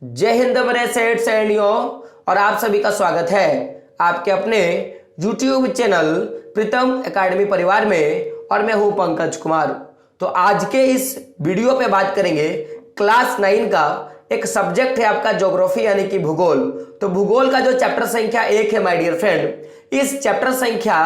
जय हिंद मेरे सेठ सैनियों, और आप सभी का स्वागत है आपके अपने YouTube चैनल प्रीतम एकेडमी परिवार में। और मैं हूं पंकज कुमार। तो आज के इस वीडियो पे बात करेंगे क्लास 9 का एक सब्जेक्ट है आपका ज्योग्राफी यानी कि भूगोल। तो भूगोल का जो चैप्टर संख्या 1 है माय डियर फ्रेंड, इस चैप्टर संख्या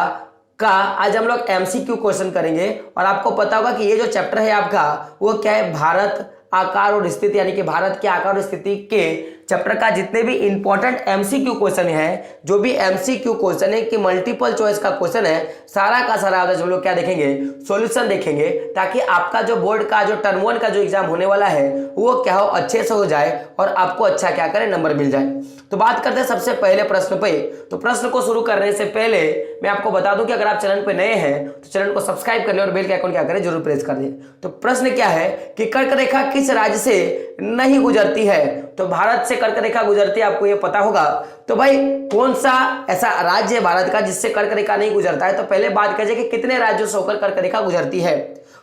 का आज हम लोग MCQ क्वेश्चन करेंगे। और आपको पता होगा कि ये जो चैप्टर है आपका वो क्या है, भारत आकार और स्थिति यानी कि भारत के आकार और स्थिति के चैप्टर का जितने भी इंपॉर्टेंट MCQ क्वेश्चन है, जो भी MCQ क्वेश्चन है कि मल्टीपल चॉइस का क्वेश्चन है, सारा का सारा आज हम लोग क्या देखेंगे, सॉल्यूशन देखेंगे, ताकि आपका जो बोर्ड का जो टर्म 1 का जो एग्जाम होने वाला है वो क्या हो, अच्छे से हो जाए और आपको अच्छा क्या करे, नंबर मिल जाए। तो बात करते हैं सबसे पहले प्रश्न पे। तो प्रश्न को शुरू करने से पहले मैं आपको बता दूं कि अगर आप चैनल पे नए हैं तो चैनल को सब्सक्राइब कर लें और बेल के आइकन क्या करें, जरूर प्रेस कर दें। तो प्रश्न क्या है कि कर्क रेखा किस राज्य से नहीं गुजरती है? तो भारत से कर्क रेखा गुजरती है, आपको ये पता होगा। तो भाई कौन सा ऐसा राज्य है भारत का जिससे कर्क रेखा नहीं गुजरता है? तो पहले बात करें कि कितने राज्यों से होकर कर्क रेखा गुजरती है।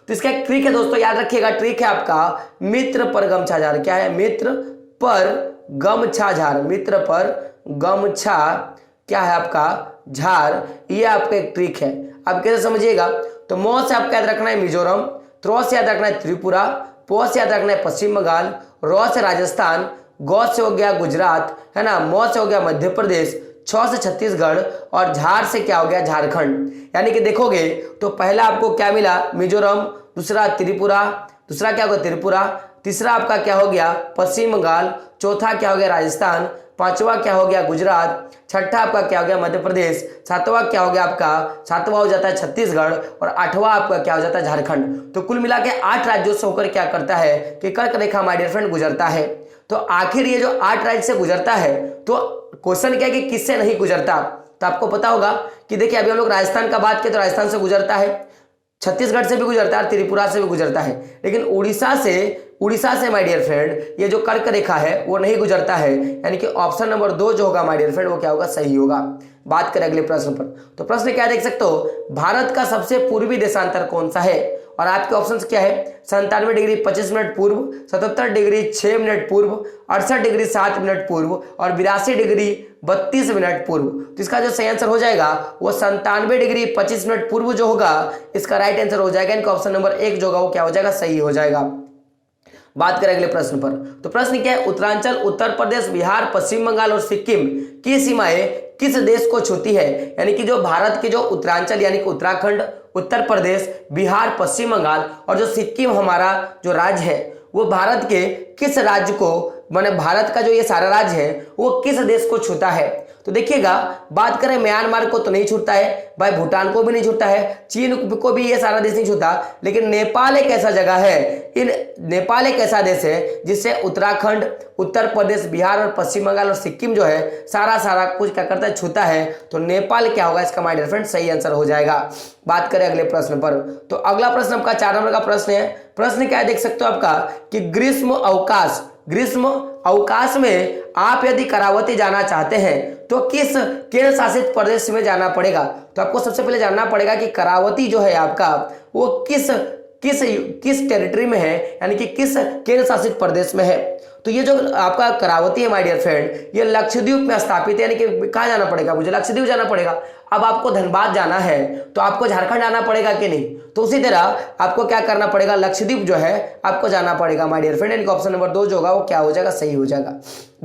तो इसका एक ट्रिक है दोस्तों, याद रखिएगा। ट्रिक है आपका मित्र पर गमछा झार। क्या है? मित्र पर गमछा झार। मित्र पर गमछा क्या है आपका, झार। ये आपका एक ट्रिक है। अब कैसे समझिएगा? तो मौ से आपको याद रखना है मिजोरम, त्रो से याद रखना है त्रिपुरा, पो से याद रखना है पश्चिम बंगाल, रो से राजस्थान, गौ से हो गया गुजरात, है ना, मौ से हो गया मध्य प्रदेश, छ से छत्तीसगढ़ और झार से क्या हो गया, झारखंड। यानी कि देखोगे तो पहला आपको क्या मिला, मिजोरम, दूसरा त्रिपुरा, दूसरा क्या होगा त्रिपुरा, तीसरा आपका क्या हो गया पश्चिम बंगाल, चौथा क्या हो गया राजस्थान, पांचवा क्या हो गया गुजरात, छठा आपका क्या हो गया मध्य प्रदेश, सातवां क्या हो गया आपका, सातवां हो जाता है छत्तीसगढ़ और आठवां आपका क्या हो जाता है झारखंड। तो कुल मिला के 8 राज्यों से होकर क्या करता है कि कर्क रेखा माय डियर फ्रेंड गुजरता है। तो आखिर ये जो 8 राज्य से गुजरता है, तो क्वेश्चन क्या है कि किससे नहीं गुजरता? तो आपको पता होगा कि देखिए अभी हम लोग राजस्थान का बात करें तो राजस्थान से गुजरता है, छत्तीसगढ़ से भी गुजरता है, त्रिपुरा से भी गुजरता है, लेकिन उड़ीसा से माय डियर फ्रेंड ये जो कर्क रेखा है वो नहीं गुजरता है। यानी कि ऑप्शन नंबर 2 जो होगा माय डियर फ्रेंड वो क्या होगा, सही होगा। बात करें अगले प्रश्न पर। तो प्रश्न क्या देख सकते हो, भारत का सबसे पूर्वी देशांतर कौन सा है? और आपके ऑप्शंस क्या है, 97 डिग्री 25 मिनट पूर्व, 77 डिग्री 6 मिनट पूर्व, 68 डिग्री 7 मिनट पूर्व और 82 डिग्री 32 मिनट पूर्व। तो इसका जो सही आंसर हो जाएगा वो 97 डिग्री 25 मिनट पूर्व जो होगा इसका राइट आंसर हो जाएगा। इनका ऑप्शन नंबर 1 जो होगा वो क्या हो जाएगा, सही हो जाएगा। बात करें अगले प्रश्न पर। तो प्रश्न क्या है, उत्तरांचल, उत्तर प्रदेश, बिहार, पश्चिम बंगाल और सिक्किम की सीमाएं किस देश को छूती है? यानी कि जो भारत के जो उत्तरांचल यानी कि उत्तराखंड, उत्तर प्रदेश, बिहार, पश्चिम बंगाल और जो सिक्किम हमारा जो राज्य है वो भारत के किस राज्य को, माने भारत का जो ये सारा राज्य है वो किस देश को छूता है? तो देखिएगा, बात करें म्यांमार को तो नहीं छूता है भाई, भूटान को भी नहीं छूता है, चीन को भी ये सारा देश नहीं छूता, लेकिन नेपाल एक ऐसा जगह है, नेपाल एक ऐसा देश है जिससे उत्तराखंड, उत्तर प्रदेश, बिहार और पश्चिम बंगाल और सिक्किम जो है सारा कुछ क्या करता है, छूता है। तो नेपाल क्या होगा इसका माय डियर फ्रेंड, सही आंसर हो जाएगा। बात करें अगले प्रश्न पर। तो अगला प्रश्न आपका 4 नंबर का प्रश्न है। प्रश्न क्या है देख सकते हो आपका कि ग्रीष्म अवकाश में आप यदि करावती जाना चाहते हैं तो किस केंद्र शासित प्रदेश में जाना पड़ेगा? तो आपको सबसे पहले जानना पड़ेगा कि करावती जो है आपका वो किस टेरिटरी में है, यानी कि किस केंद्र शासित प्रदेश में है। तो ये जो आपका करावती है माय डियर फ्रेंड, ये लक्षद्वीप में स्थापित है। यानी कि कहाँ जाना पड़ेगा मुझे, लक्षद्वीप जाना पड़ेगा। अब आपको धनबाद जाना है तो आपको झारखंड आना पड़ेगा कि नहीं? तो उसी तरह आपको क्या करना पड़ेगा, लक्षद्वीप जो है आपको जाना पड़ेगा माय डियर फ्रेंड। यानी कि ऑप्शन नंबर 2 जो होगा वो क्या हो जाएगा, सही हो जाएगा।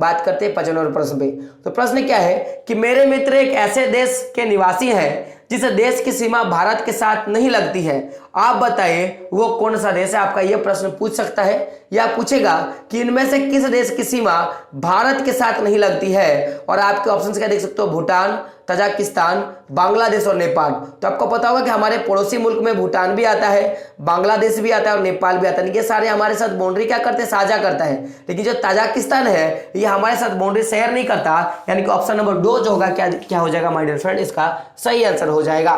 बात करते हैं 55 नंबर प्रश्न पे। तो प्रश्न क्या है कि मेरे मित्र एक ऐसे देश के निवासी हैं जिस देश की सीमा भारत के साथ नहीं लगती है, आप बताइए वो कौन सा देश है? आपका यह प्रश्न पूछ सकता है या पूछेगा कि इनमें से किस देश की सीमा भारत के साथ नहीं लगती है। और आपके ऑप्शंस क्या देख सकते हो, भूटान, तजाकिस्तान, बांग्लादेश और नेपाल। तो आपको पता होगा कि हमारे पड़ोसी मुल्क में भूटान भी आता है, बांग्लादेश भी आता है और नेपाल भी आता है। ये सारे हमारे साथ बाउंड्री क्या करते हैं, साझा करता है। लेकिन जो तजाकिस्तान है ये हमारे साथ बाउंड्री शेयर नहीं करता। यानी कि ऑप्शन नंबर 2 जो होगा क्या हो जाएगा माय डियर फ्रेंड, इसका सही आंसर हो जाएगा।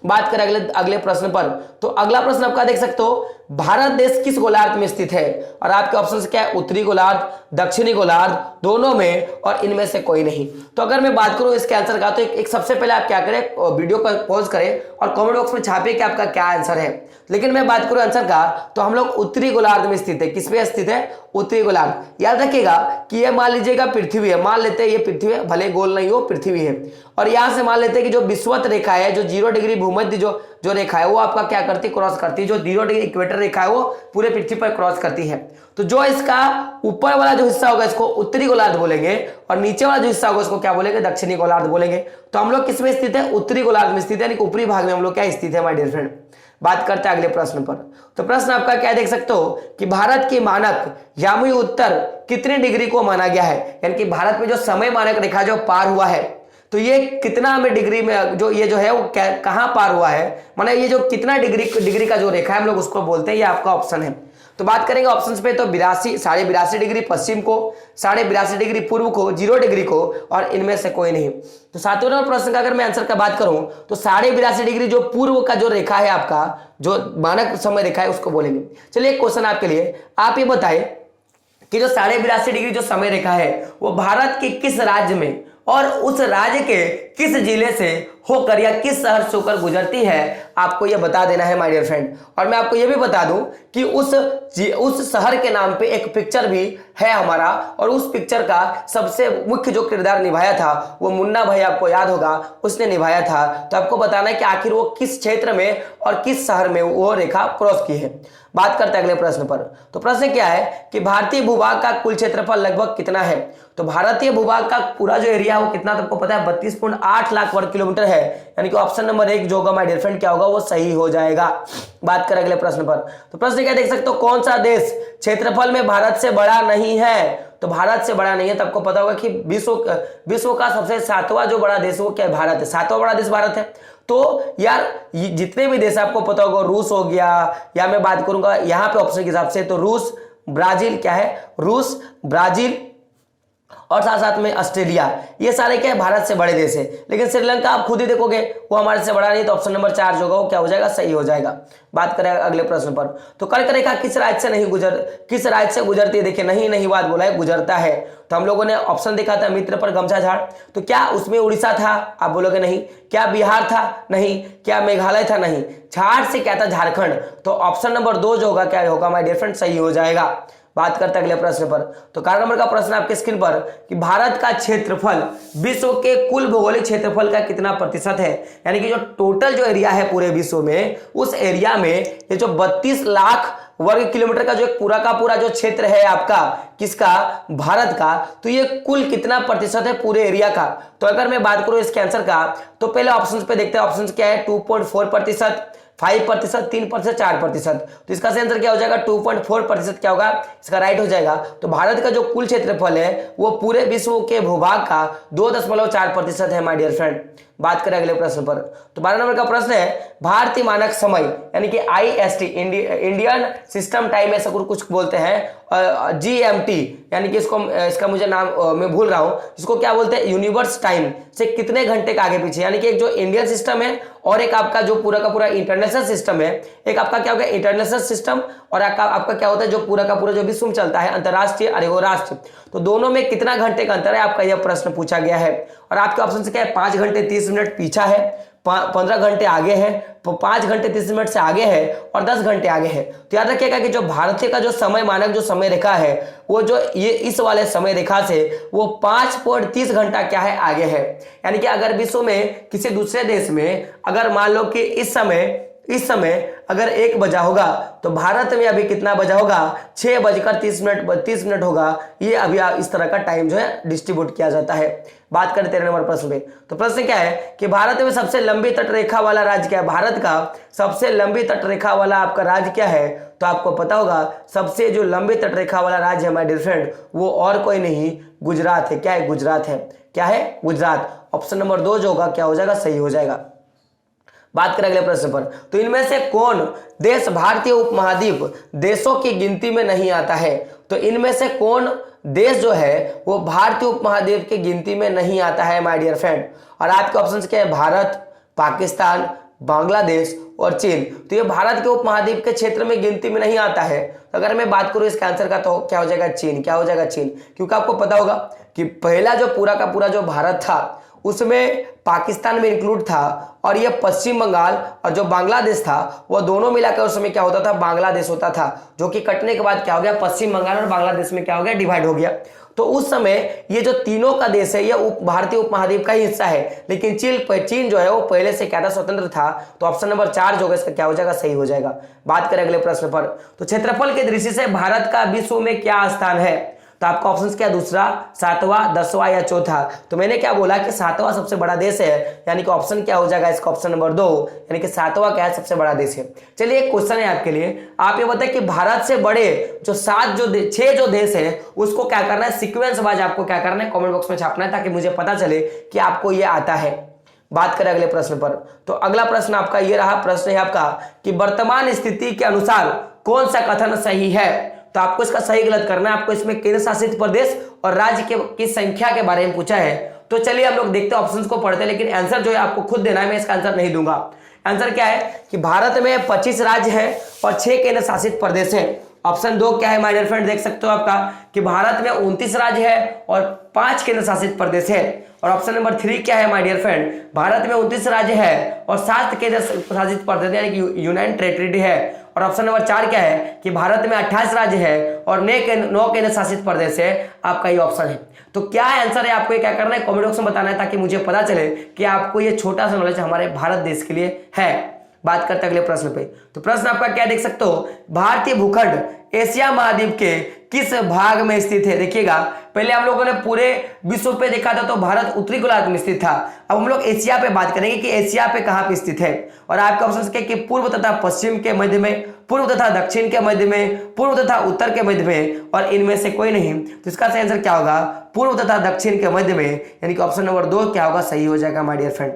बात करें अगले प्रश्न पर। तो अगला प्रश्न आपका देख सकते हो, भारत देश किस गोलार्ध में स्थित है? और आपके ऑप्शन क्या है, उत्तरी गोलार्ध, दक्षिणी गोलार्ध, दोनों में और इनमें से कोई नहीं। तो अगर मैं बात करूं इसके आंसर का, तो एक सबसे पहले आप क्या करें, वीडियो को पॉज करें और कमेंट बॉक्स में छापिए कि आपका क्या आंसर है। लेकिन मैं बात करूं आंसर का, तो हम लोग उत्तरी गोलार्ध में स्थित है। किस पे स्थित है? उत्तरी गोलार्ध। याद रखिएगा कि ये मान लीजिएगा पृथ्वी है, मान लेते हैं ये पृथ्वी है, भले गोल नहीं हो पृथ्वी है, और यहां से मान लेते हैं कि जो विषुवत रेखा है, जो 0 डिग्री भूमध्य जो रेखा है वो आपका क्या करती है, क्रॉस करती है। जो 0 डिग्री इक्वेटर रेखा है वो पूरे पृथ्वी पर क्रॉस करती है। तो जो इसका ऊपर वाला जो हिस्सा होगा इसको उत्तरी गोलार्ध बोलेंगे, और नीचे वाला जो हिस्सा होगा उसको क्या बोलेंगे, दक्षिणी गोलार्ध बोलेंगे। तो हम लोग किसमें स्थित है, उत्तरी गोलार्ध में स्थित है, यानी ऊपरी भाग में हम लोग क्या स्थित है माय डियर फ्रेंड। बात करते हैं अगले प्रश्न पर। तो प्रश्न आपका क्या देख सकते हो कि भारत की मानक यामी उत्तर कितने डिग्री को माना गया है, यानी कि भारत में जो समय मानक रेखा जो पार हुआ है तो ये कितना हमें डिग्री में जो ये जो है वो कहां पार हुआ है, माना ये जो कितना डिग्री का जो रेखा है हम लोग उसको बोलते हैं, ये आपका ऑप्शन है। तो बात करेंगे ऑप्शंस पे, तो 82 डिग्री पश्चिम को, 82 डिग्री पूर्व को, 0 डिग्री को, और इनमें से कोई नहीं। तो 7वें नंबर प्रश्न का अगर मैं आंसर का बात करूं तो 82 डिग्री जो पूर्व का जो रेखा है आपका, जो मानक समय रेखा है उसको बोलेंगे। चलिए एक क्वेश्चन आपके लिए, आप ये बताएं कि जो 82 डिग्री जो समय रेखा है वो भारत के किस राज्य में और उस राज्य के किस जिले से होकर या किस शहर से होकर गुजरती है, आपको यह बता देना है माय डियर फ्रेंड। और मैं आपको यह भी बता दूं कि उस शहर के नाम पे एक पिक्चर भी है हमारा, और उस पिक्चर का सबसे मुख्य जो किरदार निभाया था वो मुन्ना भाई, आपको याद होगा, उसने निभाया था। तो आपको बताना है कि आखिर वो किस क्षेत्र में और किस शहर में वो रेखा क्रॉस की है। बात करते हैं अगले प्रश्न पर। तो प्रश्न क्या है कि भारतीय भूभाग का कुल क्षेत्रफल लगभग कितना है। तो भारतीय भूभाग का पूरा जो एरिया है वो कितना, आपको पता है 32.8 लाख वर्ग किलोमीटर है, यानी कि ऑप्शन नंबर 1 जो होगा माय डियर फ्रेंड क्या होगा, वो सही हो जाएगा। बात करें अगले प्रश्न पर। तो प्रश्न क्या देख सकते हो, कौन सा देश क्षेत्रफल में भारत से बड़ा नहीं है। तो भारत से बड़ा नहीं है, तो आपको पता होगा कि विश्व का सबसे 7वां जो बड़ा देश वो क्या है, भारत है। 7वां बड़ा देश भारत है। तो यार जितने भी देश आपको पता होगा, रूस हो गया, या मैं बात करूंगा यहां पे ऑप्शन के हिसाब से, तो रूस, ब्राजील, क्या है, रूस, ब्राजील और साथ साथ में ऑस्ट्रेलिया, ये सारे क्या है भारत से बड़े देश है। लेकिन श्रीलंका आप खुद ही देखोगे वो हमारे से बड़ा नहीं, तो ऑप्शन नंबर 4 जो होगा वो क्या हो जाएगा, सही हो जाएगा। बात करें अगले प्रश्न पर। तो कर्क रेखा किस राज्य से गुजरती है। देखिए नहीं बात बोला है, गुजरता है। तो हम लोगों ने ऑप्शन देखा था, मित्र पर गमछा झाड़, तो क्या उसमें उड़ीसा था, आप बोलोगे नहीं। क्या बिहार था, नहीं। क्या मेघालय था, नहीं। झाड़ से क्या था, झारखंड। तो ऑप्शन नंबर 2 जो होगा क्या होगा माय डियर फ्रेंड, सही हो जाएगा। बात करते हैं अगले प्रश्न पर। तो 11 नंबर का प्रश्न आपके स्क्रीन पर कि भारत का क्षेत्रफल विश्व के कुल भौगोलिक क्षेत्रफल का कितना प्रतिशत है, यानी कि जो टोटल जो एरिया है पूरे विश्व में, उस एरिया में ये जो 32 लाख वर्ग किलोमीटर का जो पूरा का पूरा जो क्षेत्र है आपका, किसका, भारत का, तो ये कुल कितना प्रतिशत है पूरे एरिया का। तो अगर मैं बात करूं इसके आंसर का, तो पहले ऑप्शन पे देखते हैं। ऑप्शन क्या है, 2.4%, 5%, 3%, 4%। तो इसका सही आंसर क्या हो जाएगा, 2.4% क्या होगा, इसका राइट हो जाएगा। तो भारत का जो कुल क्षेत्रफल है वो पूरे विश्व के भूभाग का 2.4% है माय डियर फ्रेंड। बात करें अगले प्रश्न पर। तो 12 नंबर का प्रश्न है भारतीय मानक समय, यानी कि IST, इंडियन सिस्टम टाइम, ऐसा कुछ बोलते हैं, GMT, यानी कि इसका मुझे नाम मैं भूल रहा हूं, इसको क्या बोलते हैं, यूनिवर्स टाइम से कितने घंटे का आगे पीछे, यानी कि एक जो इंडियन सिस्टम है और एक आपका जो पूरा का पूरा इंटरनेशनल सिस्टम है। एक आपका क्या होगा इंटरनेशनल सिस्टम, और आपका क्या होता है जो पूरा का पूरा जो विश्व में चलता है, अंतरराष्ट्रीय और एगो राष्ट्र। तो दोनों में कितना घंटे का अंतर है, आपका यह प्रश्न पूछा गया है। और आपके ऑप्शन से क्या है, 5 घंटे 30 मिनट पीछा है, 15 घंटे आगे है, 5 घंटे 30 मिनट से आगे है, और 10 घंटे आगे है। तो याद रखिएगा कि जो भारतीय का जो समय मानक जो समय रेखा है वो जो ये इस वाले समय रेखा से वो 5.30 घंटा क्या है, आगे है। यानी कि अगर विश्व में किसी दूसरे देश में अगर मान लो कि इस समय अगर 1 बजा होगा, तो भारत में अभी कितना बजा होगा, 6:30 मिनट होगा। ये अभी इस तरह का टाइम जो है डिस्ट्रीब्यूट किया जाता है। बात करें 13 नंबर प्रश्न पे। तो प्रश्न क्या है कि भारत में सबसे लंबी तट रेखा वाला राज्य क्या है। भारत का सबसे लंबी तट रेखा वाला आपका राज्य क्या है। तो आपको पता होगा सबसे जो लंबी तट रेखा वाला राज्य है माय डियर फ्रेंड, वो और कोई नहीं, गुजरात है। क्या है, गुजरात है। क्या है, गुजरात। ऑप्शन नंबर 2 जो होगा क्या हो जाएगा, सही हो जाएगा। बात करें अगले प्रश्न पर। तो इनमें से कौन देश भारतीय उपमहाद्वीप देशों की गिनती में नहीं आता है। तो इनमें से कौन देश जो है वो भारतीय उपमहाद्वीप की गिनती में नहीं आता है माय डियर फ्रेंड। और आपके ऑप्शन क्या है, भारत, पाकिस्तान, बांग्लादेश और चीन। तो ये भारत के उपमहाद्वीप के क्षेत्र में गिनती में नहीं आता है। तो अगर मैं बात करूं इसके आंसर का, तो क्या हो जाएगा, चीन। क्या हो जाएगा, चीन। क्योंकि आपको पता होगा कि पहला जो पूरा का पूरा जो भारत था उसमें पाकिस्तान में इंक्लूड था और ये पश्चिम बंगाल और जो बांग्लादेश था वो दोनों मिलाकर उस समय क्या होता था, बांग्लादेश होता था, जो कि कटने के बाद क्या हो गया, पश्चिम बंगाल और बांग्लादेश में क्या हो गया, डिवाइड हो गया। तो उस समय ये जो तीनों का देश है ये भारतीय उपमहाद्वीप का ही हिस्सा है, लेकिन चीन जो है वो पहले से क्या था, स्वतंत्र था। तो ऑप्शन नंबर 4 जो है इसका क्या हो जाएगा, सही हो जाएगा। बात करें अगले प्रश्न पर, तो क्षेत्रफल की दृष्टि से भारत का विश्व में क्या स्थान है? तो आपका ऑप्शन क्या, दूसरा, 7वां, 10वां या चौथा? तो मैंने क्या बोला कि 7वां सबसे बड़ा देश है, यानी कि ऑप्शन क्या हो जाएगा इसका, ऑप्शन नंबर 2, यानी कि 7वां क्या है, सबसे बड़ा देश है। चलिए एक क्वेश्चन है आपके लिए, आप ये बताएं कि भारत से बड़े जो 6 जो देश है उसको क्या करना है, सीक्वेंस वाइज आपको क्या करना है, कमेंट बॉक्स में छापना है, ताकि मुझे पता चले कि आपको ये आता है। बात करें अगले प्रश्न पर, तो अगला प्रश्न आपका ये रहा, प्रश्न है आपका कि वर्तमान स्थिति के अनुसार कौन सा कथन सही है? तो आपको इसका सही गलत करना है। आपको इसमें केंद्र शासित प्रदेश और राज्य की संख्या के बारे में पूछा है। तो चलिए हम लोग देखते हैं, ऑप्शंस को पढ़ते हैं, लेकिन आंसर जो है आपको खुद देना है, मैं इसका आंसर नहीं दूंगा। आंसर क्या है कि भारत में 25 राज्य है और 6 केंद्र शासित प्रदेश है। ऑप्शन 2 क्या है माय डियर फ्रेंड, देख सकते हो आपका कि भारत में 29 राज्य है और 5 केंद्र शासित प्रदेश है। और ऑप्शन नंबर 3 क्या है माय डियर फ्रेंड, भारत में 29 राज्य है और 7 केंद्र शासित प्रदेश यानी कि यूनियन टेरिटरी है। और ऑप्शन नंबर 4 क्या है कि भारत में 28 राज्य है और 9 केंद्र शासित प्रदेश है। आपका ये ऑप्शन है। तो क्या आंसर है, आपको ये क्या करना है, कमेंट बॉक्स में बताना है, ताकि मुझे पता चले कि आपको ये छोटा सा नॉलेज हमारे भारत देश के लिए है। बात करते हैं अगले प्रश्न पे, तो प्रश्न आपका क्या देख सकते हो, भारतीय भूखंड एशिया महाद्वीप के किस भाग में स्थित है? देखिएगा, पहले हम लोगों ने पूरे विश्व पे देखा था तो भारत उत्तरी गोलार्ध में स्थित था। अब हम लोग एशिया पे बात करेंगे कि एशिया पे कहां पे स्थित है। और आपके ऑप्शन क्या कि पूर्व तथा पश्चिम के मध्य में, पूर्व तथा दक्षिण के मध्य में, पूर्व तथा उत्तर के मध्य में, और इनमें से कोई नहीं। तो इसका सही आंसर क्या होगा, पूर्व तथा दक्षिण के मध्य में, यानी कि ऑप्शन नंबर 2 क्या होगा, सही हो जाएगा माय डियर फ्रेंड।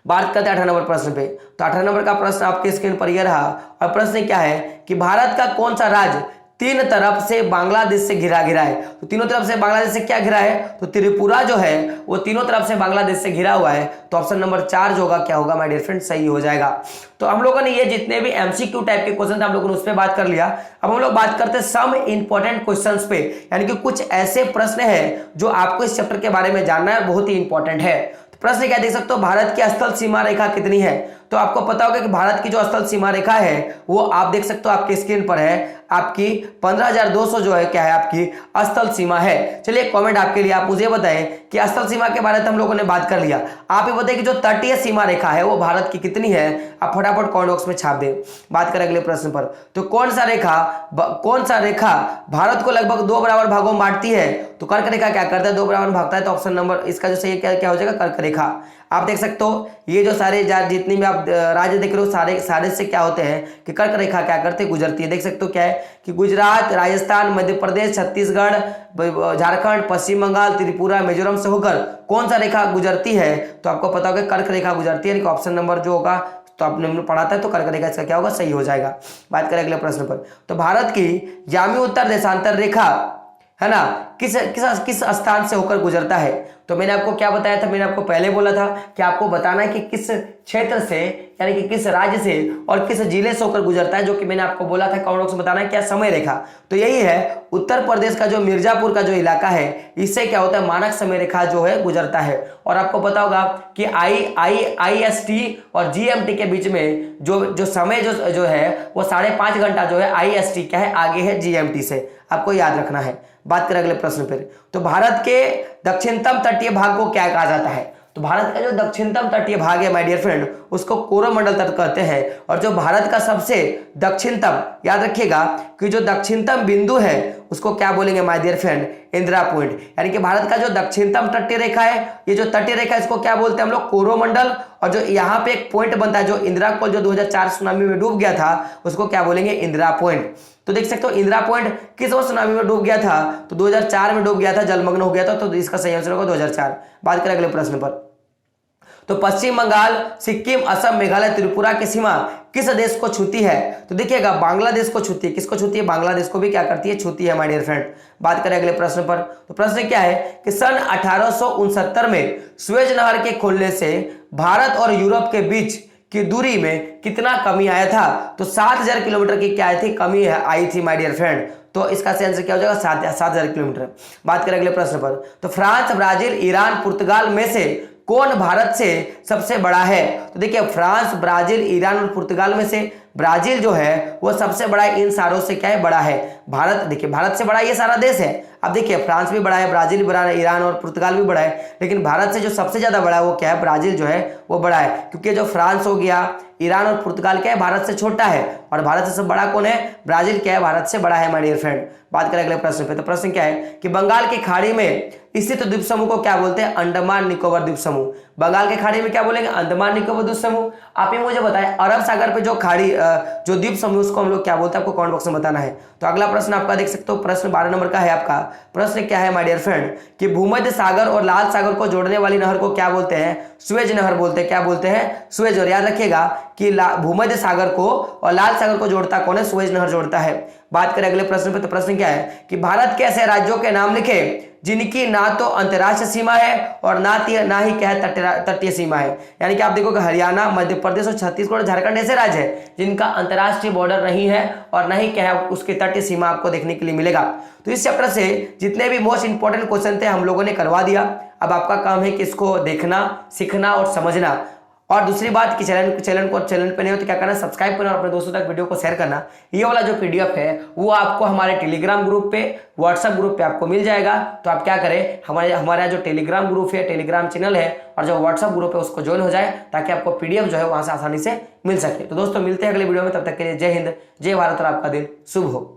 बात करते हैं 18 नंबर प्रश्न पे, तो 18 नंबर का प्रश्न आपके स्क्रीन पर यह रहा, और प्रश्न क्या है कि भारत का कौन सा राज्य 3 तरफ से बांग्लादेश से घिरा है? तो तीनों तरफ से बांग्लादेश से क्या घिरा है, तो त्रिपुरा जो है वो तीनों तरफ से बांग्लादेश से घिरा हुआ है। तो ऑप्शन नंबर 4 जो होगा क्या होगा माय डियर फ्रेंड, सही हो जाएगा। तो हम लोगों ने ये जितने भी एमसीक्यू टाइप के क्वेश्चन थे हम लोगों ने उस पर बात कर लिया। अब हम लोग बात करते हैं सम इंपॉर्टेंट क्वेश्चंस पे, यानी कि कुछ ऐसे प्रश्न हैं जो आपको इस चैप्टर के बारे में जानना है, बहुत ही इंपॉर्टेंट है। प्रश्न क्या देख सकते हो, भारत की स्थल सीमा रेखा कितनी है? तो आपको पता होगा कि भारत की जो स्थल सीमा रेखा है वो आप देख सकते हो आपके स्क्रीन पर है, आपकी 15,200 जो है क्या है, आपकी स्थल सीमा है। चलिए कमेंट आपके लिए, आप मुझे बताएं कि स्थल सीमा के बारे में हम लोगों ने बात कर लिया। आप ये बताएं कि जो तटीय सीमा रेखा है वो भारत की कितनी है? आप फटाफट कमेंट बॉक्स में छाप दें। बात करें अगले प्रश्न पर, तो कौन सा रेखा भारत को लगभग 2 बराबर भागों में बांटती है? तो कर्क रेखा क्या करता है, 2 बराबर भागता है। तो ऑप्शन नंबर इसका जो सही क्या हो जाएगा, कर्क रेखा। आप देख सकते हो ये जो सारे जितनी भी आप राज्य देख रहे हो सारे से क्या होते हैं कि कर्क रेखा क्या करते हैं, गुजरती है। देख सकते हो क्या है कि गुजरात, राजस्थान, मध्य प्रदेश, छत्तीसगढ़, झारखंड, पश्चिम बंगाल, त्रिपुरा, मिजोरम से होकर कौन सा रेखा गुजरती है? तो आपको पता होगा कर्क रेखा गुजरती है, ऑप्शन नंबर जो होगा, तो आपने पढ़ाता है तो कर्क रेखा इसका क्या होगा, सही हो जाएगा। बात करें अगले प्रश्न पर, तो भारत की यामी उत्तर देशांतर रेखा है ना किस स्थान से होकर गुजरता है? तो मैंने आपको क्या बताया था, मैंने आपको पहले बोला था कि आपको बताना है कि किस क्षेत्र से, यानी कि किस राज्य से और किस जिले से होकर गुजरता है, जो कि मैंने आपको बोला था कमेंट बॉक्स में बताना है क्या समय रेखा। तो यही है उत्तर प्रदेश का जो मिर्जापुर का जो इलाका है, इससे क्या होता है, मानक समय रेखा जो है गुजरता है। और आपको पता होगा कि IST और GMT के बीच में जो समय जो है वो 5.5 घंटा जो है IST क्या है, आगे है GMT से, आपको याद रखना है। बात करें अगले प्रश्न पर, तो भारत के दक्षिणतम तटीय भाग को क्या कहा जाता है? तो भारत का जो दक्षिणतम तटीय भाग है माय डियर फ्रेंड, उसको कोरोमंडल तट कहते हैं। और जो भारत का सबसे दक्षिणतम, याद रखिएगा कि जो दक्षिणतम बिंदु है उसको क्या बोलेंगे my dear friend, Indira Point. यानी कि भारत का जो दक्षिणतम तटीय रेखा है, ये जो तटीय रेखा है इसको क्या बोलते हैं हम लोग, कोरोमंडल। और जो यहाँ पे एक पॉइंट बनता है जो इंदिरा कोल जो 2004 सुनामी में डूब गया था, उसको क्या बोलेंगे, इंदिरा पॉइंट। तो देख सकते हो इंदिरा पॉइंट किस वर्ष सुनामी में डूब गया था, तो 2004 में डूब गया था, जलमग्न हो गया था। तो इसका सही आंसर होगा 2004। बात करें अगले प्रश्न पर, तो पश्चिम बंगाल, सिक्किम, असम, मेघालय, त्रिपुरा की सीमा किस देश को छूती है? तो देखिएगा बांग्लादेश को छूती है। किसको छूती है? बांग्लादेश को भी क्या करती है, छूती है माय डियर फ्रेंड। बात करें अगले प्रश्न पर, तो प्रश्न क्या है कि सन 1869 में सुएज नहर के खुलने से भारत और यूरोप के बीच की दूरी में कितना कमी आया था? तो 7000 किलोमीटर की क्या आई थी? कमी आई थी माय डियर फ्रेंड। तो इसका सही आंसर क्या हो जाएगा? 7000 किलोमीटर। बात करें अगले प्रश्न पर। तो फ्रांस, ब्राजील, ईरान, पुर्तगाल में से कौन भारत से सबसे बड़ा है? तो देखिए फ्रांस, ब्राजील, ईरान और पुर्तगाल में से ब्राजील जो है वो सबसे बड़ा है, इन सारों से क्या है? बड़ा है। भारत, देखिए भारत से बड़ा ये सारा देश है। अब देखिए फ्रांस भी बड़ा है, ब्राजील भी बड़ा है, ईरान और पुर्तगाल भी बड़ा है, लेकिन भारत से जो सबसे ज्यादा बड़ा है वो क्या है? ब्राजील जो है वो बड़ा है, क्योंकि जो फ्रांस हो गया, ईरान और पुर्तगाल क्या है? भारत से छोटा है, और भारत से सब बड़ा कौन है? ब्राजील क्या है? भारत से बड़ा है माय डियर फ्रेंड। बात करें अगले प्रश्न पे। तो प्रश्न क्या है कि बंगाल की खाड़ी में स्थित द्वीप समूह को क्या बोलते हैं? अंडमान निकोबार द्वीप समूह। बंगाल के खाड़ी में क्या बोलेंगे? अंडमान निकोबार द्वीप समूह। आप ही मुझे बताएं अरब सागर पे जो खाड़ी जो द्वीप समूह उसको हम लोग क्या बोलते हैं? आपको कमेंट बॉक्स में बताना है। तो अगला प्रश्न आपका देख सकते हो, प्रश्न 12 नंबर का है आपका। प्रश्न क्या है माय डियर फ्रेंड कि भूमध्य सागर और लाल सागर को जोड़ने वाली नहर को क्या बोलते हैं? सुएज नहर बोलते हैं। क्या बोलते हैं? सुएज। और याद रखिएगा कि भूमध्य सागर को और लाल सागर को जोड़ता कौन है? सुएज नहर जोड़ता है। बात करें अगले प्रश्न पे। तो प्रश्न क्या है कि भारत के ऐसे राज्यों के नाम लिखे जिनकी ना तो अंतर्राष्ट्रीय सीमा है और ना ही क्या है? तटीय सीमा है। यानी कि आप देखोगे हरियाणा, मध्य प्रदेश और छत्तीसगढ़, झारखंड ऐसे राज्य है जिनका अंतर्राष्ट्रीय बॉर्डर नहीं है और ना ही क्या है उसकी तटीय सीमा आपको देखने के लिए मिलेगा। तो इस चैप्टर से जितने भी मोस्ट इंपॉर्टेंट क्वेश्चन थे हम लोगों ने करवा दिया। अब आपका काम है कि इसको देखना, सीखना और समझना। और दूसरी बात कि चैनल पे नहीं हो तो क्या करना? सब्सक्राइब करना और अपने दोस्तों तक वीडियो को शेयर करना। ये वाला जो पीडीएफ है वो आपको हमारे टेलीग्राम ग्रुप पे, व्हाट्सएप ग्रुप पे आपको मिल जाएगा। तो आप क्या करें, हमारा जो टेलीग्राम ग्रुप है, टेलीग्राम चैनल है और जो व्हाट्सएप ग्रुप है उसको ज्वाइन हो जाए, ताकि आपको पीडीएफ जो है वहां से आसानी से मिल सके। तो दोस्तों मिलते हैं अगले वीडियो में, तब तक के लिए जय हिंद, जय भारत और आपका दिन शुभ हो।